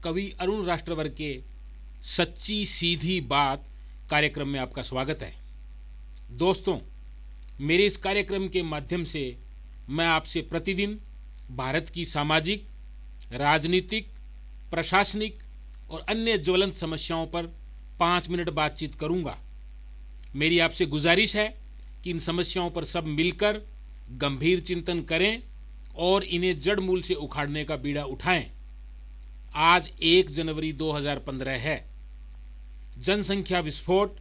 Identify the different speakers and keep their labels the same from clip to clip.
Speaker 1: कवि अरुण राष्ट्रवर के सच्ची सीधी बात कार्यक्रम में आपका स्वागत है। दोस्तों, मेरे इस कार्यक्रम के माध्यम से मैं आपसे प्रतिदिन भारत की सामाजिक, राजनीतिक, प्रशासनिक और अन्य ज्वलंत समस्याओं पर 5 मिनट बातचीत करूंगा। मेरी आपसे गुजारिश है कि इन समस्याओं पर सब मिलकर गंभीर चिंतन करें और इन्हें जड़ मूल से उखाड़ने का बीड़ा उठाएं। आज 1 जनवरी 2015 है। जनसंख्या विस्फोट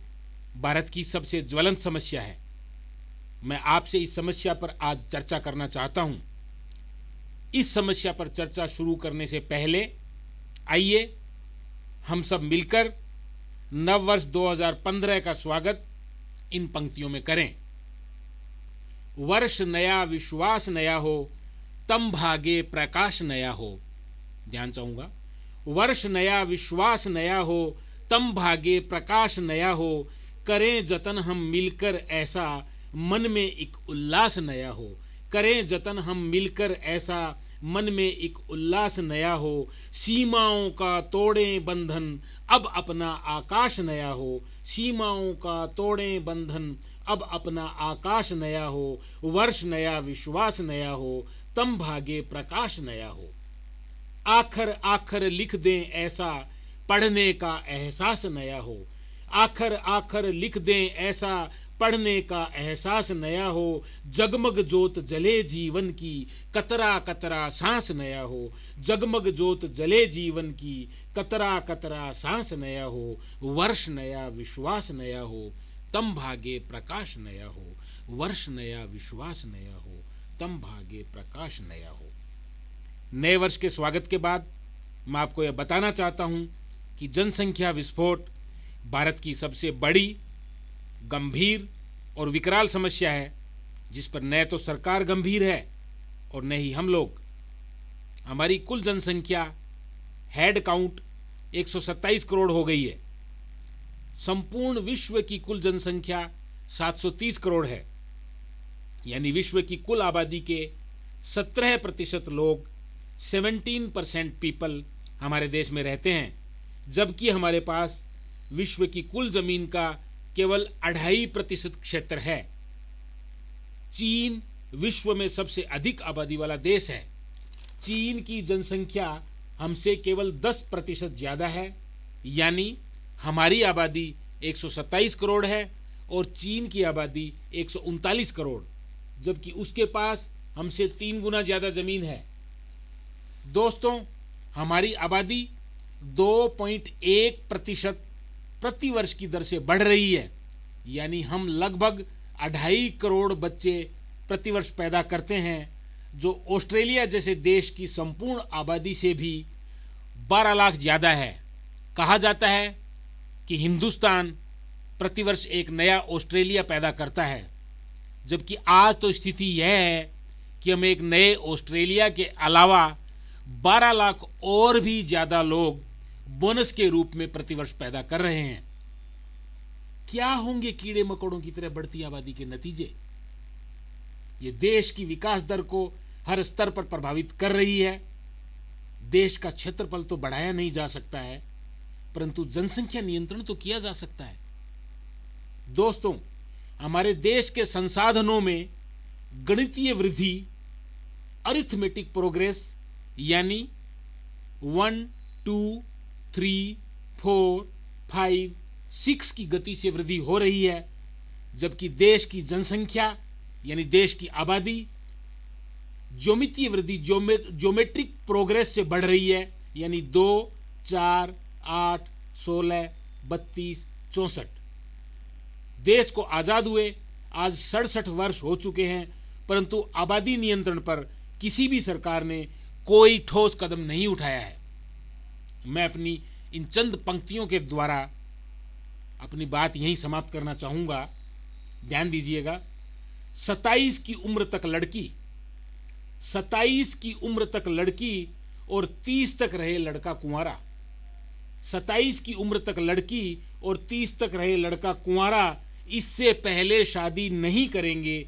Speaker 1: भारत की सबसे ज्वलंत समस्या है। मैं आपसे इस समस्या पर आज चर्चा करना चाहता हूं। इस समस्या पर चर्चा शुरू करने से पहले आइए हम सब मिलकर नव वर्ष 2015 का स्वागत इन पंक्तियों में करें। वर्ष नया विश्वास नया हो, तम भागे प्रकाश नया हो। ध्यान चाहूंगा। वर्ष नया विश्वास नया हो, तम भागे प्रकाश नया हो। करें जतन हम मिलकर ऐसा, मन में एक उल्लास नया हो। करें जतन हम मिलकर ऐसा, मन में एक उल्लास नया हो। सीमाओं का तोड़ें बंधन, अब अपना आकाश नया हो। सीमाओं का तोड़ें बंधन, अब अपना आकाश नया हो। वर्ष नया विश्वास नया हो, तम भागे प्रकाश नया हो। आखर आखर लिख दें ऐसा, पढ़ने का एहसास नया हो। आखर आखर लिख दें ऐसा, पढ़ने का एहसास नया हो। जगमग जोत जले जीवन की, कतरा कतरा सांस नया हो। जगमग जोत जले जीवन की, कतरा कतरा सांस नया हो। वर्ष नया विश्वास नया हो, तम भागे प्रकाश नया हो। वर्ष नया विश्वास नया हो, तम भागे प्रकाश नया हो। नए वर्ष के स्वागत के बाद मैं आपको यह बताना चाहता हूं कि जनसंख्या विस्फोट भारत की सबसे बड़ी, गंभीर और विकराल समस्या है, जिस पर न तो सरकार गंभीर है और न ही हम लोग। हमारी कुल जनसंख्या हेड काउंट 127 करोड़ हो गई है। संपूर्ण विश्व की कुल जनसंख्या 730 करोड़ है। यानी विश्व की कुल आबादी के 17% लोग, 17% पीपल हमारे देश में रहते हैं, जबकि हमारे पास विश्व की कुल जमीन का केवल 2.5% क्षेत्र है। चीन विश्व में सबसे अधिक आबादी वाला देश है। चीन की जनसंख्या हमसे केवल 10% ज्यादा है। यानी हमारी आबादी 127 करोड़ है और चीन की आबादी 139 करोड़, जबकि उसके पास हमसे 3 गुना ज्यादा जमीन है। दोस्तों, हमारी आबादी 2.1% प्रति वर्ष की दर से बढ़ रही है। यानी हम लगभग 2.5 करोड़ बच्चे प्रति वर्ष पैदा करते हैं, जो ऑस्ट्रेलिया जैसे देश की संपूर्ण आबादी से भी 12 लाख ज्यादा है। कहा जाता है कि हिंदुस्तान प्रतिवर्ष एक नया ऑस्ट्रेलिया पैदा करता है, जबकि आज तो स्थिति यह है कि हम एक नए ऑस्ट्रेलिया के अलावा 12 लाख और भी ज्यादा लोग बोनस के रूप में प्रतिवर्ष पैदा कर रहे हैं। क्या होंगे कीड़े मकोड़ों की तरह बढ़ती आबादी के नतीजे? ये देश की विकास दर को हर स्तर पर प्रभावित कर रही है। देश का क्षेत्रफल तो बढ़ाया नहीं जा सकता है, परंतु जनसंख्या नियंत्रण तो किया जा सकता है। दोस्तों, हमारे देश के संसाधनों में गणितीय वृद्धि, अरिथमेटिक प्रोग्रेस, यानी 1, 2, 3, 4, 5, 6 की गति से वृद्धि हो रही है, जबकि देश की जनसंख्या यानी देश की आबादी ज्योमितीय वृद्धि, ज्योमेट्रिक प्रोग्रेस से बढ़ रही है। यानी 2, 4, 8, 16, 32, 64। देश को आजाद हुए आज 67 वर्ष हो चुके हैं, परंतु आबादी नियंत्रण पर किसी भी सरकार ने कोई ठोस कदम नहीं उठाया है। मैं अपनी इन चंद पंक्तियों के द्वारा अपनी बात यहीं समाप्त करना चाहूंगा। ध्यान दीजिएगा। 27 की उम्र तक लड़की, 27 की उम्र तक लड़की और 30 तक रहे लड़का कुंवारा। 27 की उम्र तक लड़की और 30 तक रहे लड़का कुंवारा, इससे पहले शादी नहीं करेंगे,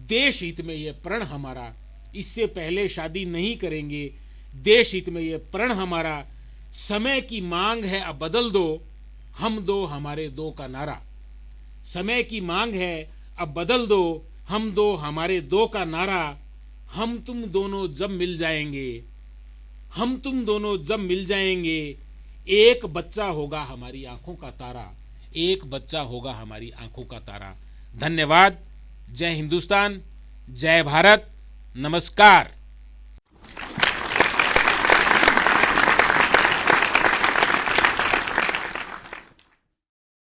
Speaker 1: देश हित में यह प्रण हमारा। इससे पहले शादी नहीं करेंगे, देश हित में यह प्रण हमारा। समय की मांग है अब बदल दो, हम दो हमारे दो का नारा। समय की मांग है अब बदल दो, हम दो हमारे दो का नारा। हम तुम दोनों जब मिल जाएंगे, हम तुम दोनों जब मिल जाएंगे, एक बच्चा होगा हमारी आंखों का तारा, एक बच्चा होगा हमारी आंखों का तारा। धन्यवाद। जय हिंदुस्तान, जय भारत, नमस्कार।